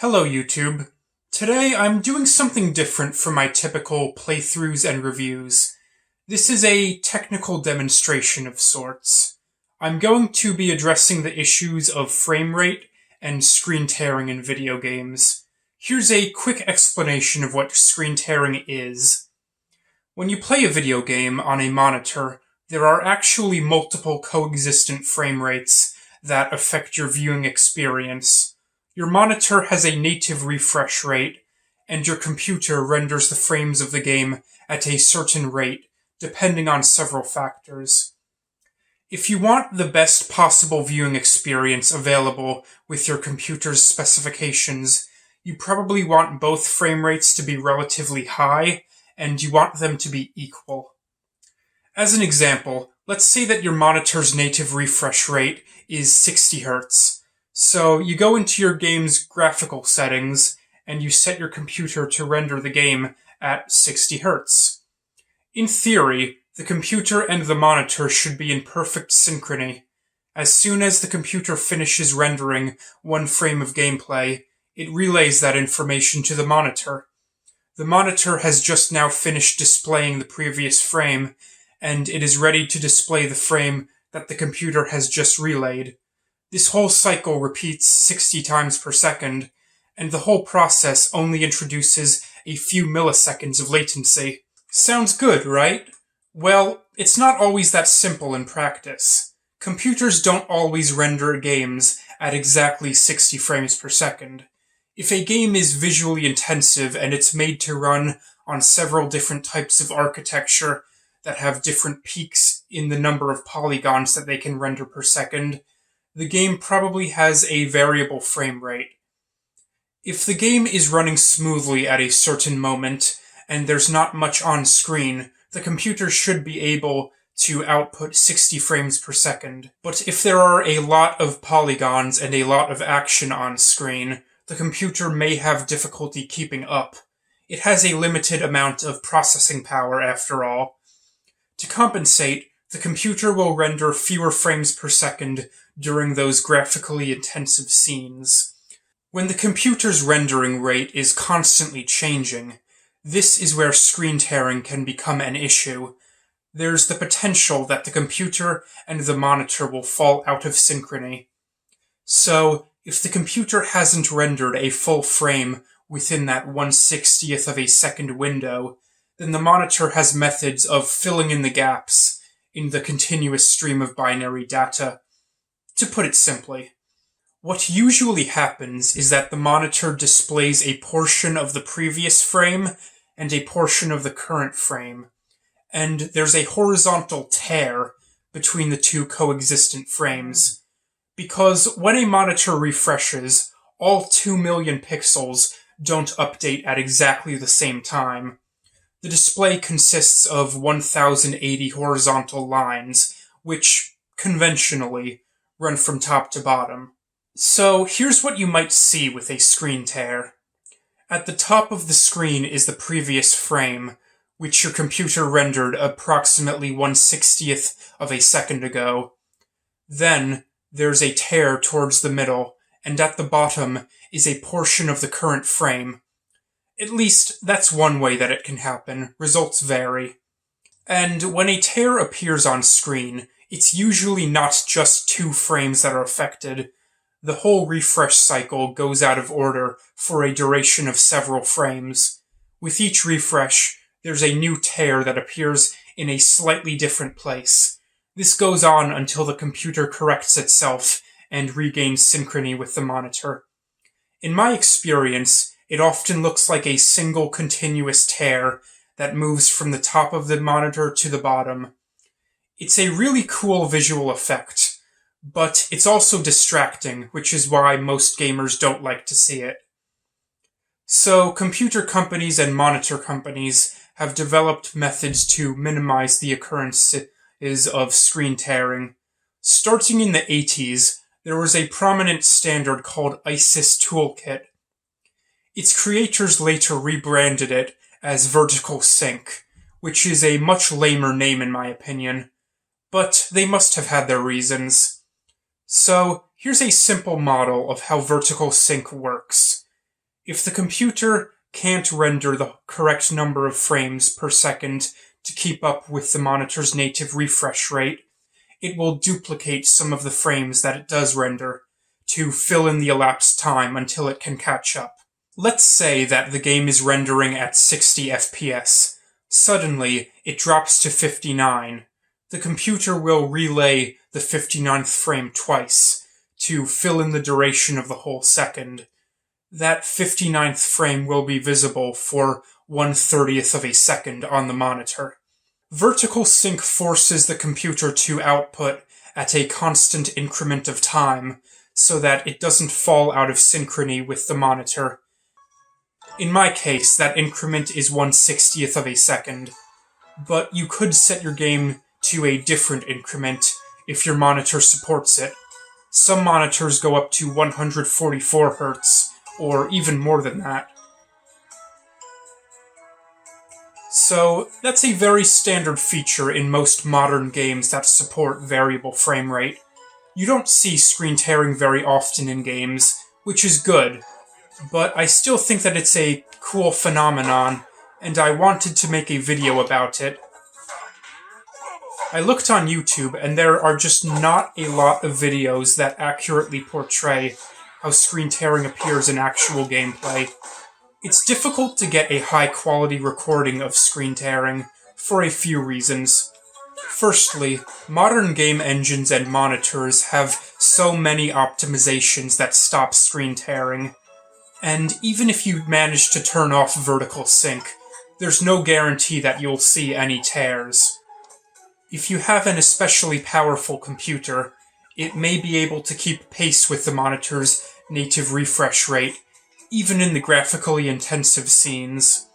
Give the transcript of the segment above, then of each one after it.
Hello YouTube. Today I'm doing something different from my typical playthroughs and reviews. This is a technical demonstration of sorts. I'm going to be addressing the issues of frame rate and screen tearing in video games. Here's a quick explanation of what screen tearing is. When you play a video game on a monitor, there are actually multiple coexistent frame rates that affect your viewing experience. Your monitor has a native refresh rate, and your computer renders the frames of the game at a certain rate, depending on several factors. If you want the best possible viewing experience available with your computer's specifications, you probably want both frame rates to be relatively high, and you want them to be equal. As an example, let's say that your monitor's native refresh rate is 60 Hz. So you go into your game's graphical settings, and you set your computer to render the game at 60 Hz. In theory, the computer and the monitor should be in perfect synchrony. As soon as the computer finishes rendering one frame of gameplay, it relays that information to the monitor. The monitor has just now finished displaying the previous frame, and it is ready to display the frame that the computer has just relayed. This whole cycle repeats 60 times per second, and the whole process only introduces a few milliseconds of latency. Sounds good, right? Well, it's not always that simple in practice. Computers don't always render games at exactly 60 frames per second. If a game is visually intensive and it's made to run on several different types of architecture that have different peaks in the number of polygons that they can render per second, the game probably has a variable frame rate. If the game is running smoothly at a certain moment, and there's not much on screen, the computer should be able to output 60 frames per second. But if there are a lot of polygons and a lot of action on screen, the computer may have difficulty keeping up. It has a limited amount of processing power after all. To compensate, the computer will render fewer frames per second during those graphically intensive scenes. When the computer's rendering rate is constantly changing, this is where screen tearing can become an issue. There's the potential that the computer and the monitor will fall out of synchrony. So, if the computer hasn't rendered a full frame within that 1/60th of a second window, then the monitor has methods of filling in the gaps in the continuous stream of binary data. To put it simply, what usually happens is that the monitor displays a portion of the previous frame and a portion of the current frame, and there's a horizontal tear between the two coexistent frames. Because when a monitor refreshes, all 2 million pixels don't update at exactly the same time. The display consists of 1080 horizontal lines, which, conventionally, run from top to bottom. So here's what you might see with a screen tear. At the top of the screen is the previous frame, which your computer rendered approximately 1/60th of a second ago. Then, there's a tear towards the middle, and at the bottom is a portion of the current frame. At least, that's one way that it can happen. Results vary. And when a tear appears on screen, it's usually not just 2 frames that are affected. The whole refresh cycle goes out of order for a duration of several frames. With each refresh, there's a new tear that appears in a slightly different place. This goes on until the computer corrects itself and regains synchrony with the monitor. In my experience, it often looks like a single continuous tear that moves from the top of the monitor to the bottom. It's a really cool visual effect, but it's also distracting, which is why most gamers don't like to see it. So, computer companies and monitor companies have developed methods to minimize the occurrences of screen tearing. Starting in the 80s, there was a prominent standard called ISIS Toolkit. Its creators later rebranded it as vertical sync, which is a much lamer name in my opinion. But they must have had their reasons. So, here's a simple model of how vertical sync works. If the computer can't render the correct number of frames per second to keep up with the monitor's native refresh rate, it will duplicate some of the frames that it does render to fill in the elapsed time until it can catch up. Let's say that the game is rendering at 60 FPS. Suddenly, it drops to 59. The computer will relay the 59th frame twice to fill in the duration of the whole second. That 59th frame will be visible for 1/30th of a second on the monitor. Vertical sync forces the computer to output at a constant increment of time so that it doesn't fall out of synchrony with the monitor. In my case, that increment is 1/60th of a second, but you could set your game to a different increment if your monitor supports it. Some monitors go up to 144 Hz, or even more than that. So, that's a very standard feature in most modern games that support variable frame rate. You don't see screen tearing very often in games, which is good, but I still think that it's a cool phenomenon, and I wanted to make a video about it. I looked on YouTube, and there are just not a lot of videos that accurately portray how screen tearing appears in actual gameplay. It's difficult to get a high-quality recording of screen tearing for a few reasons. Firstly, modern game engines and monitors have so many optimizations that stop screen tearing, and even if you manage to turn off vertical sync, there's no guarantee that you'll see any tears. If you have an especially powerful computer, it may be able to keep pace with the monitor's native refresh rate, even in the graphically intensive scenes.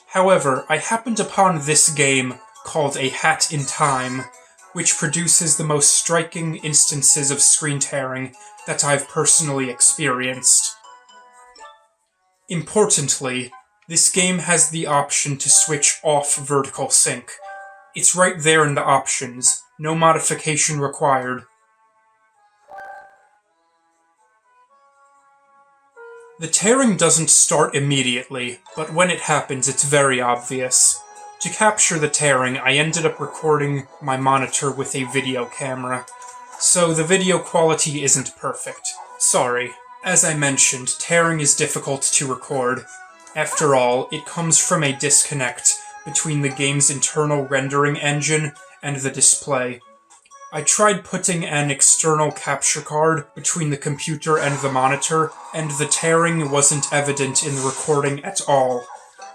However, I happened upon this game called A Hat in Time, which produces the most striking instances of screen tearing that I've personally experienced. Importantly, this game has the option to switch off vertical sync. It's right there in the options, no modification required. The tearing doesn't start immediately, but when it happens it's very obvious. To capture the tearing, I ended up recording my monitor with a video camera, so the video quality isn't perfect. Sorry. As I mentioned, tearing is difficult to record. After all, it comes from a disconnect between the game's internal rendering engine and the display. I tried putting an external capture card between the computer and the monitor, and the tearing wasn't evident in the recording at all.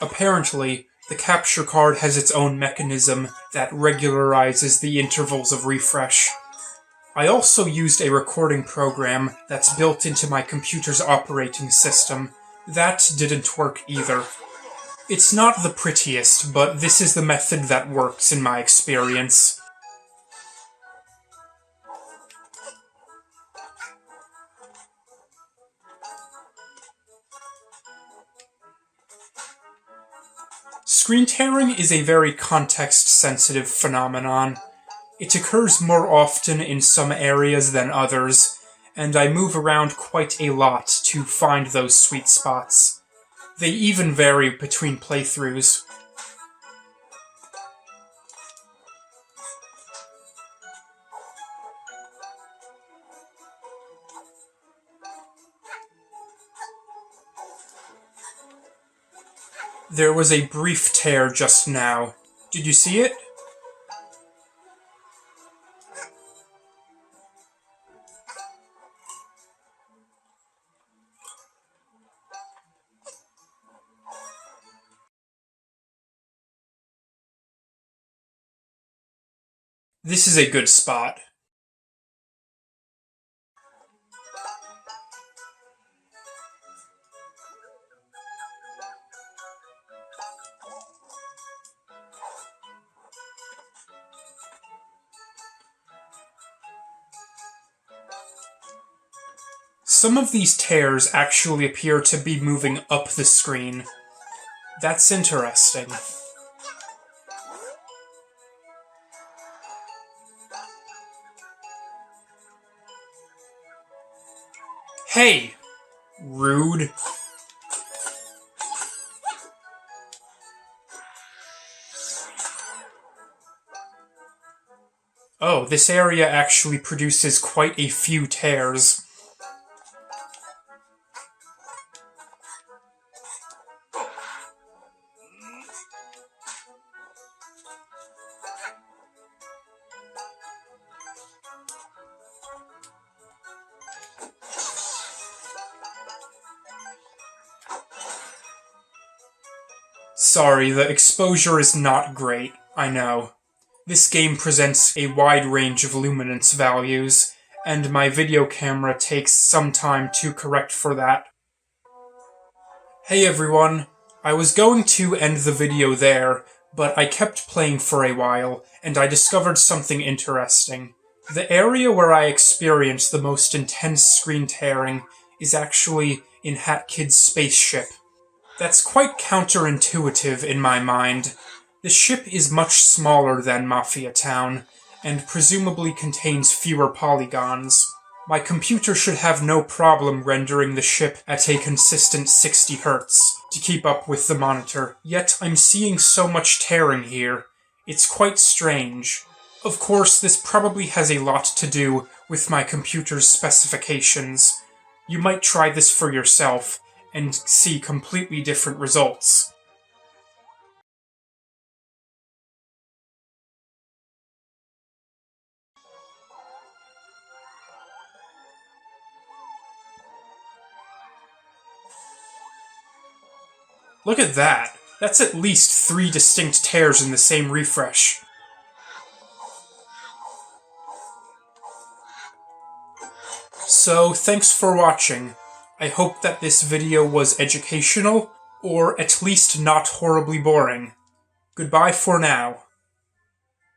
Apparently, the capture card has its own mechanism that regularizes the intervals of refresh. I also used a recording program that's built into my computer's operating system. That didn't work either. It's not the prettiest, but this is the method that works in my experience. Screen tearing is a very context-sensitive phenomenon. It occurs more often in some areas than others, and I move around quite a lot to find those sweet spots. They even vary between playthroughs. There was a brief tear just now. Did you see it? This is a good spot. Some of these tears actually appear to be moving up the screen. That's interesting. Hey! Rude. Oh, this area actually produces quite a few tears. Sorry, the exposure is not great, I know. This game presents a wide range of luminance values, and my video camera takes some time to correct for that. Hey everyone, I was going to end the video there, but I kept playing for a while, and I discovered something interesting. The area where I experienced the most intense screen tearing is actually in Hat Kid's spaceship. That's quite counterintuitive in my mind. The ship is much smaller than Mafia Town, and presumably contains fewer polygons. My computer should have no problem rendering the ship at a consistent 60 Hz to keep up with the monitor, yet I'm seeing so much tearing here. It's quite strange. Of course, this probably has a lot to do with my computer's specifications. You might try this for yourself, and see completely different results. Look at that! That's at least 3 distinct tears in the same refresh. So, thanks for watching. I hope that this video was educational, or at least not horribly boring. Goodbye for now.